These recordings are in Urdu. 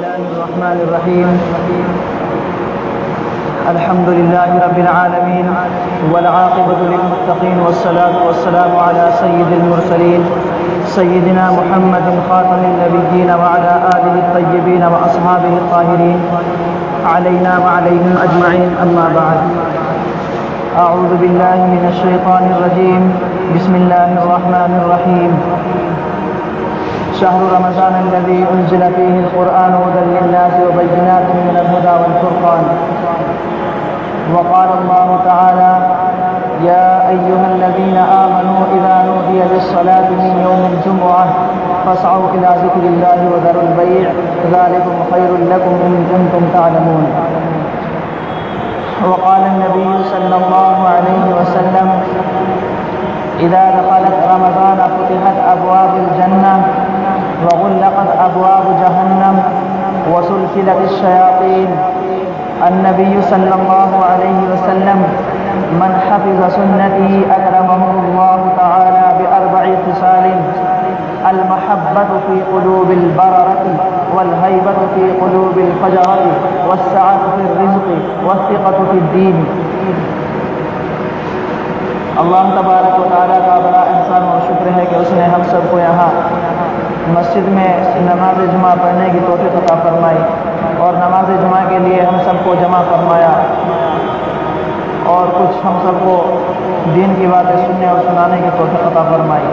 الله الرحمن الرحيم. الحمد لله رب العالمين والعاقبة للمتقين والصلاة والسلام على سيد المرسلين سيدنا محمد خاتم النبيين وعلى آله الطيبين وأصحابه الطاهرين علينا وعليهم أجمعين. أما بعد، أعوذ بالله من الشيطان الرجيم. بسم الله الرحمن الرحيم. شهر رمضان الذي أنزل فيه القرآن هدى للناس وبينات من الهدى والفرقان. وقال الله تعالى: يا أيها الذين آمنوا إذا نودي للصلاة من يوم الجمعة فاسعوا إلى ذكر الله وذروا البيع ذلكم خير لكم إن كنتم تعلمون. وقال النبي صلى الله عليه وسلم: إذا دخلت رمضان فتحت أبواب الجنة وغلقت أبواب جهنم وسلسلت الشياطين. النبي صلى الله عليه وسلم: من حفظ سنتي أكرمه الله تعالى بأربع خصال: المحبة في قلوب البررة، والهيبة في قلوب الفجرة، والسعة في الرزق، والثقة في الدين. اللہ تبارک و تعالیٰ کا بڑا احسان و شکر ہے کہ اس نے ہم سب کو یہاں مسجد میں نماز جمعہ پڑھنے کی توفیق عطا فرمائی اور نماز جمعہ کے لیے ہم سب کو جمع فرمایا اور کچھ ہم سب کو دین کی باتیں سننے اور سنانے کی توفیق عطا فرمائی.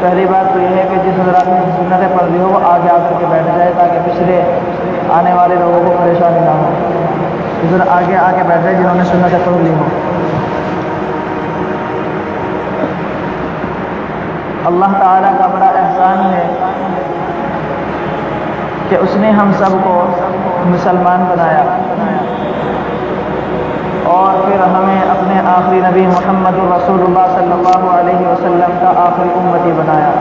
پہلی بات تو یہ ہے کہ جس حضرات نے سنتیں پڑھ لی ہو وہ آگے آ کر کے بیٹھ جائے تاکہ پچھلے آنے والے لوگوں کو پریشانی نہ ہو. ادھر آگے آ کے بیٹھ جائے جنہوں نے سنتیں پڑھ لی ہوں. اللہ تعالیٰ کا بڑا احسان ہے کہ اس نے ہم سب کو مسلمان بنایا اور پھر ہمیں اپنے آخری نبی محمد رسول اللہ صلی اللہ علیہ وسلم کا آخری امتی بنایا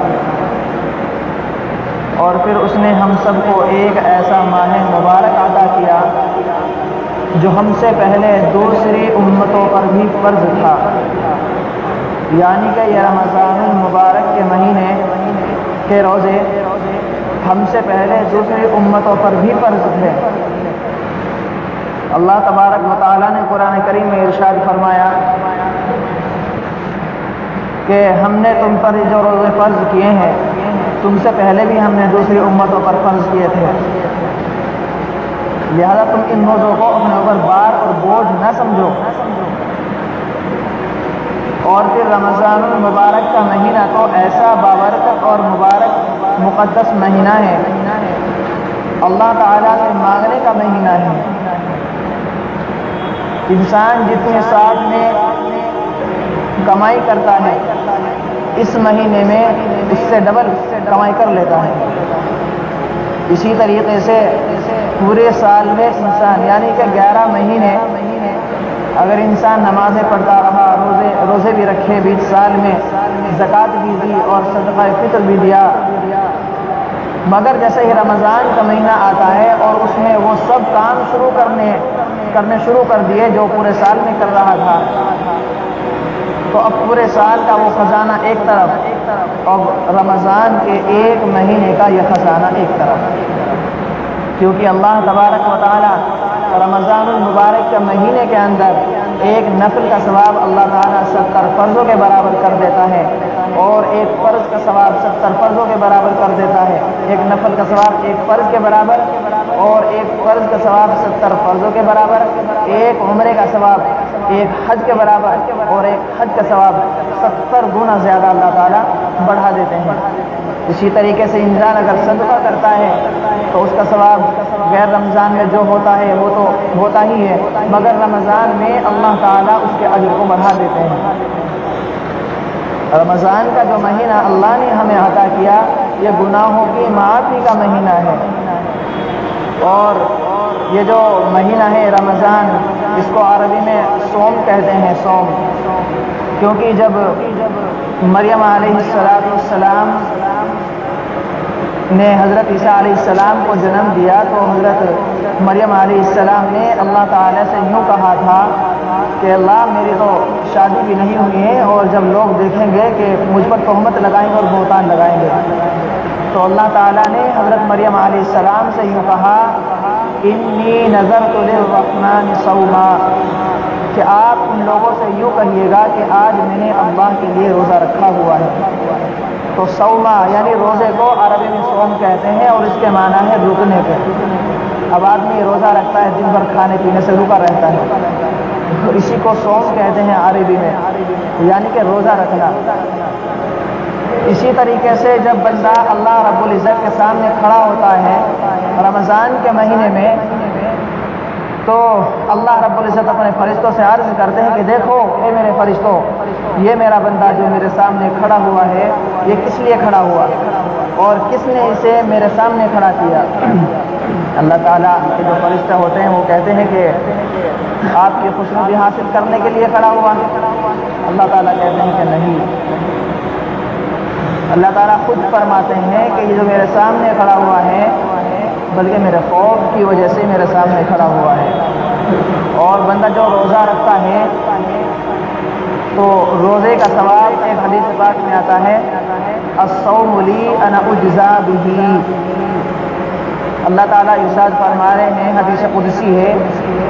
اور پھر اس نے ہم سب کو ایک ایسا ماہ مبارک عطا کیا جو ہم سے پہلے دوسری امتوں پر بھی فرض تھا، یعنی کہ یہ رمضان المبارک کے مہینے کے روزے ہم سے پہلے دوسری امتوں پر بھی فرض تھے. اللہ تبارک و تعالیٰ نے قرآن کریم میں ارشاد فرمایا کہ ہم نے تم پر جو روزے فرض کیے ہیں تم سے پہلے بھی ہم نے دوسری امتوں پر فرض کیے تھے، لہذا تم ان روزوں کو اپنے اوپر بار اور بوجھ نہ سمجھو. اور پھر رمضان المبارک کا مہینہ تو ایسا بابرکت اور مبارک مقدس مہینہ ہے، اللہ تعالیٰ سے مانگنے کا مہینہ ہے. انسان جتنے سال میں کمائی کرتا ہے اس مہینے میں اس سے ڈبل کمائی کر لیتا ہے. اسی طریقے سے پورے سال میں انسان یعنی کہ 11 مہینے اگر انسان نمازیں پڑھتا رہا، روزے بھی رکھے، بیچ سال میں زکوٰۃ بھی دی اور صدقہ فطر بھی دیا، مگر جیسے ہی رمضان کا مہینہ آتا ہے اور اس میں وہ سب کام کرنے شروع کر دیے جو پورے سال میں کر رہا تھا، تو اب پورے سال کا وہ خزانہ ایک طرف اور رمضان کے ایک مہینے کا یہ خزانہ ایک طرف. کیونکہ اللہ تبارک و تعالیٰ رمضان المبارک کے مہینے کے اندر ایک نفل کا ثواب اللہ تعالیٰ 70 فرضوں کے برابر کر دیتا ہے اور ایک فرض کا ثواب 70 فرضوں کے برابر کر دیتا ہے. ایک نفل کا ثواب ایک فرض کے برابر اور ایک فرض کا ثواب 70 فرضوں کے برابر، ایک عمرے کا ثواب ایک حج کے برابر اور ایک حج کا ثواب 70 گنا زیادہ اللہ تعالیٰ بڑھا دیتے ہیں. اسی طریقے سے انسان اگر صدقہ کرتا ہے تو اس کا ثواب غیر رمضان میں جو ہوتا ہے وہ تو ہوتا ہی ہے، مگر رمضان میں اللہ تعالیٰ اس کے اجر کو بڑھا دیتے ہیں. رمضان کا جو مہینہ اللہ نے ہمیں عطا کیا یہ گناہوں کی معافی کا مہینہ ہے. اور یہ جو مہینہ ہے رمضان اس کو عربی میں صوم کہتے ہیں، صوم، کیونکہ جب مریم علیہ السلام نے حضرت عیسیٰ علیہ السلام کو جنم دیا تو حضرت مریم علیہ السلام نے اللہ تعالیٰ سے یوں کہا تھا کہ اللہ میری تو شادی بھی نہیں ہوئی ہے اور جب لوگ دیکھیں گے کہ مجھ پر تہمت لگائیں گے اور بہتان لگائیں گے تو اللہ تعالیٰ نے حضرت مریم علیہ السلام سے یوں کہا انی نذرت للرحمن صوما، کہ آپ ان لوگوں سے یوں کہیے گا کہ آج میں نے اللہ کے لیے روزہ رکھا ہوا ہے۔ تو صوما یعنی روزے کو عربی میں صوم کہتے ہیں اور اس کے معنی ہے رکنے کے۔ اب آدمی روزہ رکھتا ہے، دن بھر کھانے پینے سے رکا رہتا ہے، تو اسی کو صوم کہتے ہیں عربی میں، یعنی کہ روزہ رکھنا۔ اسی طریقے سے جب بندہ اللہ رب العزت کے سامنے کھڑا ہوتا ہے رمضان کے مہینے میں، تو اللہ رب العزت اپنے فرشتوں سے عرض کرتے ہیں کہ دیکھو اے میرے فرشتوں، یہ میرا بندہ جو میرے سامنے کھڑا ہوا ہے، یہ کس لیے کھڑا ہوا اور کس نے اسے میرے سامنے کھڑا کیا؟ اللہ تعالیٰ کے جو فرشتہ ہوتے ہیں وہ کہتے ہیں کہ آپ کی خوشنودی حاصل کرنے کے لیے کھڑا ہوا ہے۔ اللہ تعالیٰ کہتے ہیں کہ نہیں، اللہ تعالیٰ خود فرماتے ہیں کہ یہ جو میرے سامنے کھڑا ہوا ہے بلکہ میرے خوف کی وجہ سے میرے سامنے کھڑا ہوا ہے۔ اور بندہ جو روزہ رکھتا ہے تو روزے کا ثواب ایک حدیث پاک میں آتا ہے الصوم لی انا اجزا بہ۔ اللہ تعالیٰ ارشاد فرما رہے ہیں، حدیث قدسی ہے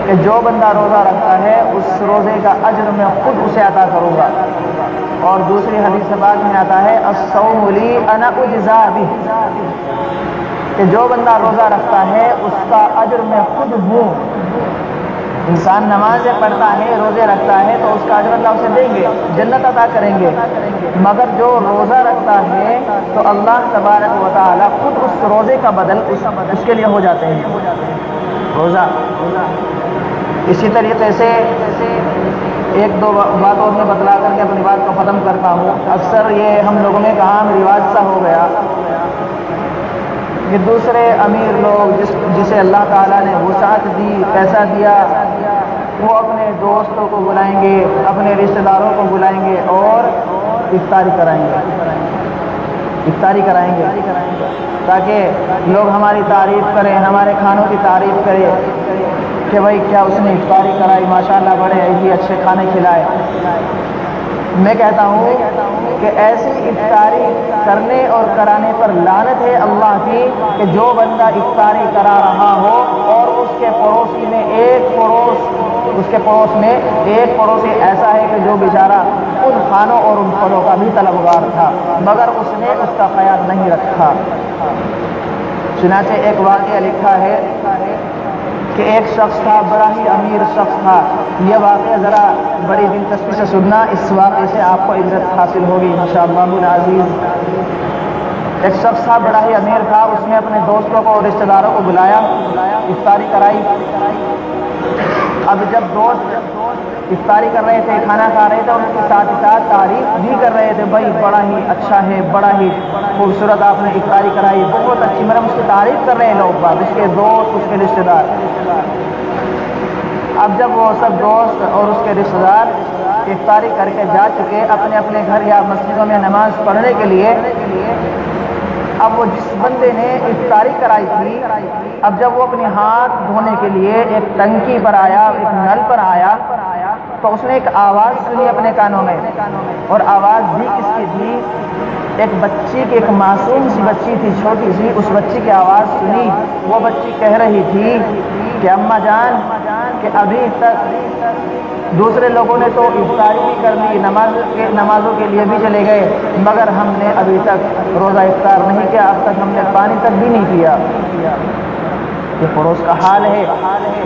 کہ جو بندہ روزہ رکھتا ہے اس روزے کا اجر میں خود اسے عطا کروں گا۔ اور دوسری حدیث پاک میں آتا ہے الصوم لی انا اجزا بہ، کہ جو بندہ روزہ رکھتا ہے اس کا اجر میں خود ہوں۔ انسان نمازیں پڑھتا ہے، روزے رکھتا ہے تو اس کا اجر اللہ اسے دیں گے، جنت عطا کریں گے، مگر جو روزہ رکھتا ہے تو اللہ تبارک و تعالیٰ خود اس روزے کا بدل اس کے لیے ہو جاتے ہیں روزہ۔ اسی طریقے سے ایک دو بات اور میں بتلا کر کے اپنی بات کو ختم کرتا ہوں۔ اکثر یہ ہم لوگوں میں ایک عام رواج سا ہو گیا کہ دوسرے امیر لوگ جسے اللہ تعالیٰ نے وسعت دی، پیسہ دیا، وہ اپنے دوستوں کو بلائیں گے، اپنے رشتہ داروں کو بلائیں گے اور افطاری کرائیں گے تاکہ لوگ ہماری تعریف کریں، ہمارے کھانوں کی تعریف کریں کہ بھائی کیا اس نے افطاری کرائی، ماشاءاللہ بڑے ہی اچھے کھانے کھلائے۔ میں کہتا ہوں کہ ایسی افطاری کرنے اور کرانے پر لعنت ہے اللہ کی کہ جو بندہ افطاری کرا رہا ہو اور اس کے پڑوسی میں ایک پڑوسی ایسا ہے کہ جو بیچارہ ان کھانوں اور ان پھلوں کا بھی طلبگار تھا مگر اس نے اس کا خیال نہیں رکھا۔ چنانچہ ایک واقعہ لکھا ہے کہ ایک شخص تھا، بڑا ہی امیر شخص تھا۔ یہ واقعہ ذرا بڑی دلچسپی سے سننا، اس واقعے سے آپ کو عبرت حاصل ہوگی انشاءاللہ العزیز۔ ایک شخص تھا، بڑا ہی امیر تھا، اس نے اپنے دوستوں کو اور رشتہ داروں کو بلایا، افطاری کرائی۔ اب جب دوست افطاری کر رہے تھے، کھانا کھا رہے تھے اور اس کے ساتھ ہی ساتھ تعریف بھی کر رہے تھے، بھائی بڑا ہی اچھا ہے، بڑا ہی خوبصورت آپ نے افطاری کرائی، بہت اچھی، مطلب اس کی تعریف کر رہے ہیں لوگ باغ، اس کے دوست، اس کے رشتہ دار۔ اب جب وہ سب دوست اور اس کے رشتہ دار افطاری کر کے جا چکے اپنے اپنے گھر یا مسجدوں میں نماز پڑھنے کے لیے، اب وہ جس بندے نے افطاری کرائی تھی، اب جب وہ اپنے ہاتھ دھونے کے لیے ایک ٹنکی پر آیا، ایک نل پر آیا، تو اس نے ایک آواز سنی اپنے کانوں میں، اور آواز بھی کس کی تھی؟ ایک بچی کی، ایک معصوم سی بچی تھی، چھوٹی سی، اس بچی کی آواز سنی۔ وہ بچی کہہ رہی تھی کہ اماں جان، کہ ابھی تک دوسرے لوگوں نے تو افطاری بھی کر لی، نمازوں کے لیے بھی چلے گئے، مگر ہم نے ابھی تک روزہ افطار نہیں کیا، اب تک ہم نے پانی تک بھی نہیں پیا۔ یہ پڑوس کا حال ہے،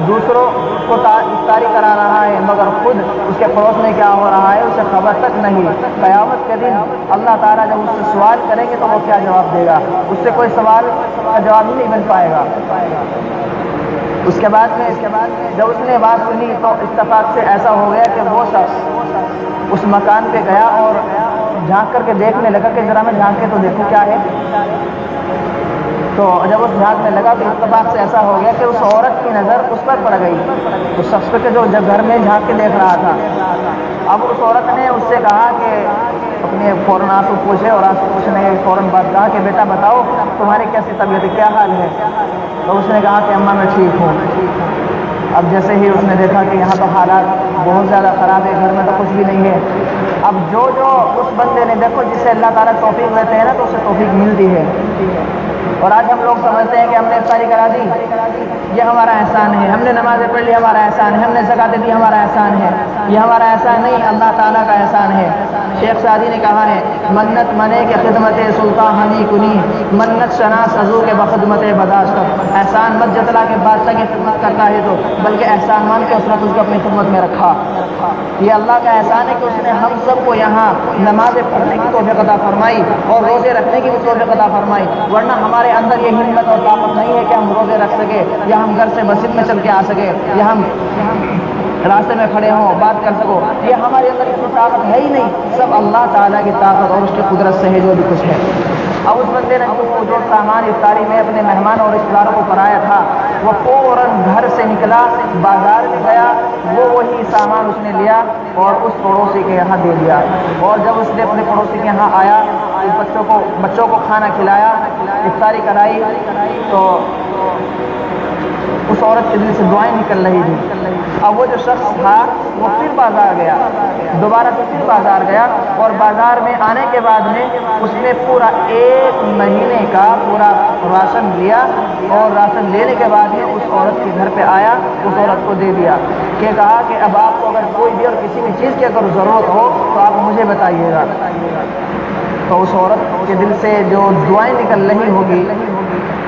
دوسروں کو افطاری کرا رہا ہے مگر خود اس کے پڑوس میں کیا ہو رہا ہے اسے خبر تک نہیں۔ قیامت کے دن اللہ تعالیٰ جب اس سے سوال کریں گے تو وہ کیا جواب دے گا؟ اس سے کوئی سوال کا جواب ہی نہیں مل پائے گا۔ اس کے بعد میں جب اس نے بات سنی تو اتفاق سے ایسا ہو گیا کہ وہ شخص اس مکان پہ گیا اور جھانک کر کے دیکھنے لگا کہ ذرا میں جھانک کے تو دیکھوں کیا ہے۔ تو جب اس جھانکنے لگا تو اتفاق سے ایسا ہو گیا کہ اس عورت کی نظر اس پر پڑ گئی، اس شخص پہ جو گھر میں جھانک کے دیکھ رہا تھا۔ اب اس عورت نے اس سے کہا کہ اپنے فوراً آنسو پوچھے، اور آنسو پوچھنے کے فوراً بعد کہا کہ بیٹا بتاؤ تمہاری کیسی طبیعت ہے، کیا حال ہے؟ تو اس نے کہا کہ اماں میں ٹھیک ہوں۔ اب جیسے ہی اس نے دیکھا کہ یہاں تو حالات بہت زیادہ خراب ہے، گھر میں تو کچھ بھی نہیں ہے، اب جو اس بندے نے دیکھو جسے اللہ تعالیٰ توفیق دیتے ہیں نا تو اسے توفیق ملتی ہے. اور آج ہم لوگ سمجھتے ہیں کہ ہم نے افطاری کرا دی یہ ہمارا احسان ہے, ہم نے نمازیں پڑھ لی ہمارا احسان ہے, ہم نے زکاتیں دی ہمارا احسان ہے. یہ ہمارا احسان نہیں, اللہ تعالیٰ کا احسان ہے. شیخ سعدی نے کہا ہے منت منے کے خدمت سلطان ہمی کنی, منت شناس حضور کے بخدمت بداشت. احسان مت جتلا کے بادشاہ کی خدمت کرتا ہے تو, بلکہ احسان مان کے اس نے اس کو اپنی خدمت میں رکھا. یہ اللہ کا احسان ہے کہ اس نے ہم سب کو یہاں نمازیں پڑھنے کی توفیق عطا فرمائی اور روزے رکھنے کی بھی توفیق عطا فرمائی, ورنہ ہمارے اندر یہ ہمت اور طاقت نہیں ہے کہ ہم روزے رکھ سکے, یا ہم گھر سے مسجد میں چل کے آ سکے, یا ہم راستے میں کھڑے ہوں بات کر سکو. یہ ہمارے اندر اتنی طاقت ہے ہی نہیں, سب اللہ تعالیٰ کی طاقت اور اس کی قدرت سے ہے جو بھی کچھ ہے. اب اس بندے نے جو سامان افطاری میں اپنے مہمان اور رشتہ داروں کو کرایا تھا وہ فوراً گھر سے نکلا, بازار میں گیا, وہی سامان اس نے لیا اور اس پڑوسی کے یہاں دے دیا. اور جب اس نے اپنے پڑوسی کے یہاں آیا, بچوں کو کھانا کھلایا, افطاری کرائی, تو اس عورت کے دل سے دعائیں نکل رہی تھی. اب وہ جو شخص تھا وہ پھر بازار گیا, دوبارہ سے پھر بازار گیا, اور بازار میں آنے کے بعد میں اس نے پورا 1 مہینے کا پورا راشن لیا, اور راشن لینے کے بعد میں اس عورت کے گھر پہ آیا, اس عورت کو دے دیا کہ کہا کہ اب آپ کو اگر کوئی بھی اور کسی بھی چیز کی اگر ضرورت ہو تو آپ مجھے بتائیے گا. تو اس عورت کے دل سے جو دعائیں نکل رہی ہوگی,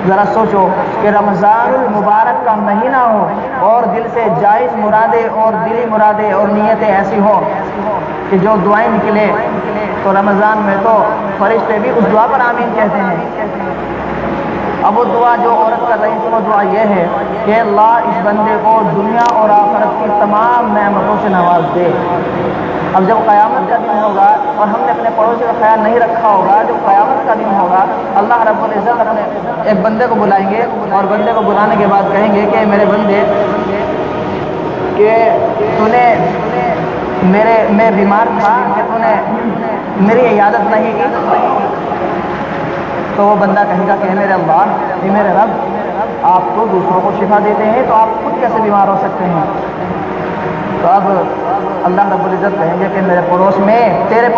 ذرا سوچو کہ رمضان المبارک کا مہینہ ہو اور دل سے جائز مرادیں اور دلی مرادیں اور نیتیں ایسی ہوں کہ جو دعائیں نکلے, تو رمضان میں تو فرشتے بھی اس دعا پر آمین کہتے ہیں. اب وہ دعا جو عورت کر رہی تھی وہ دعا یہ ہے کہ اللہ اس بندے کو دنیا اور آخرت کی تمام نعمتوں سے نواز دے. اب جب قیامت کا دن ہوگا اور ہم نے اپنے پڑوسی کا خیال نہیں رکھا ہوگا, جب قیامت کا دن ہوگا اللہ رب العزت اپنے ایک بندے کو بلائیں گے, اور بندے کو بلانے کے بعد کہیں گے کہ میرے بندے کہ تو نے میں بیمار تھا کہ تو نے میری عیادت نہیں کی. تو وہ بندہ کہے گا کہ میرے اللہ, اے میرے رب, آپ تو دوسروں کو شفا دیتے ہیں تو آپ خود کیسے بیمار ہو سکتے ہیں. تو اب اللہ رب العزت کہیں گے کہ میرے پڑوس میں تیرے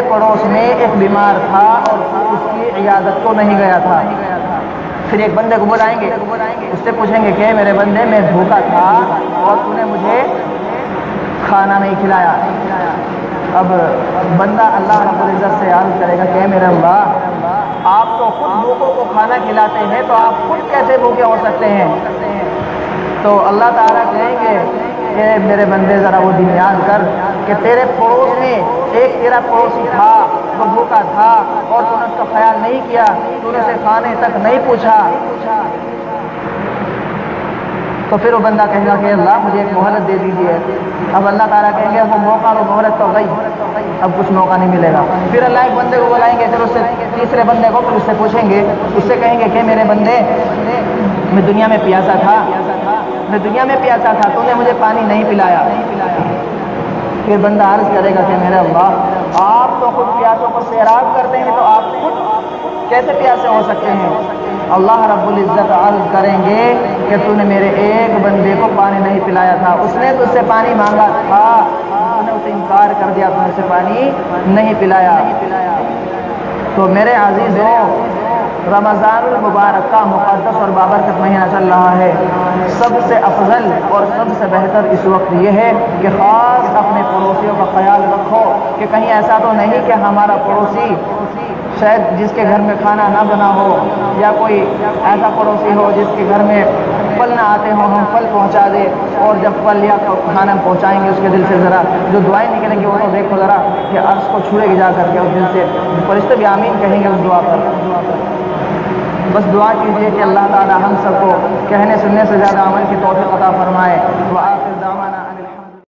پڑوس میں ایک بیمار تھا اور اس کی عیادت کو نہیں گیا تھا. پھر ایک بندے کو بلائیں گے, اس سے پوچھیں گے کہ میرے بندے میں بھوکا تھا اور تو نے مجھے کھانا نہیں کھلایا. اب بندہ اللہ رب العزت سے عرض کرے گا کہ میرے اللہ, آپ تو خود بھوکوں کو کھانا کھلاتے ہیں تو آپ خود کیسے بھوکے ہو سکتے ہیں. تو اللہ تعالیٰ کہیں گے کہ میرے بندے ذرا وہ دن یاد کر کہ تیرے پڑوس میں ایک تیرا پڑوسی تھا, وہ بھوکا تھا اور تو نے اس کا خیال نہیں کیا, تو نے اسے کھانے تک نہیں پوچھا. تو پھر وہ بندہ کہے گا کہ اللہ مجھے ایک مہلت دے دیجیے. اب اللہ تعالیٰ کہیں گے وہ موقع اور مہلت تو گئی, اب کچھ موقع نہیں ملے گا. پھر اللہ ایک بندے کو بلائیں گے, پھر اس سے تیسرے بندے کو پھر اس سے پوچھیں گے, اس سے کہیں گے کہ میرے بندے میں دنیا میں پیاسا تھا تو نے مجھے پانی نہیں پلایا. پھر بندہ عرض کرے گا کہ میرے اللہ, آپ تو خود پیاسوں کو سیراب کرتے ہیں تو آپ خود کیسے پیاسے ہو سکتے ہیں. اللہ رب العزت عرض کریں گے کہ تو نے میرے ایک بندے کو پانی نہیں پلایا تھا, اس نے تجھ سے پانی مانگا تھا, تو نے اسے انکار کر دیا, تو نے اسے پانی نہیں پلایا. تو میرے عزیزوں, رمضان المبارک کا مقدس اور بابرکت مہینہ چل رہا ہے. سب سے افضل اور سب سے بہتر اس وقت یہ ہے کہ خاص اپنے پڑوسیوں کا خیال رکھو کہ کہیں ایسا تو نہیں کہ ہمارا پڑوسی شاید جس کے گھر میں کھانا نہ بنا ہو, یا کوئی ایسا پڑوسی ہو جس کے گھر میں پھل نہ آتے ہوں, ہم پھل پہنچا دے, اور جب پھل یا کھانا پہنچائیں گے اس کے دل سے ذرا جو دعائیں نکلیں گی وہ تو دیکھو ذرا کہ عرش کو چھوئے گی جا کر کے اس دل سے, فرشتے بھی آمین کہیں گے اس دعا پر. بس دعا کیجیے کہ اللہ تعالی ہم سب کو کہنے سننے سے زیادہ عمل کی توفیق عطا فرمائے.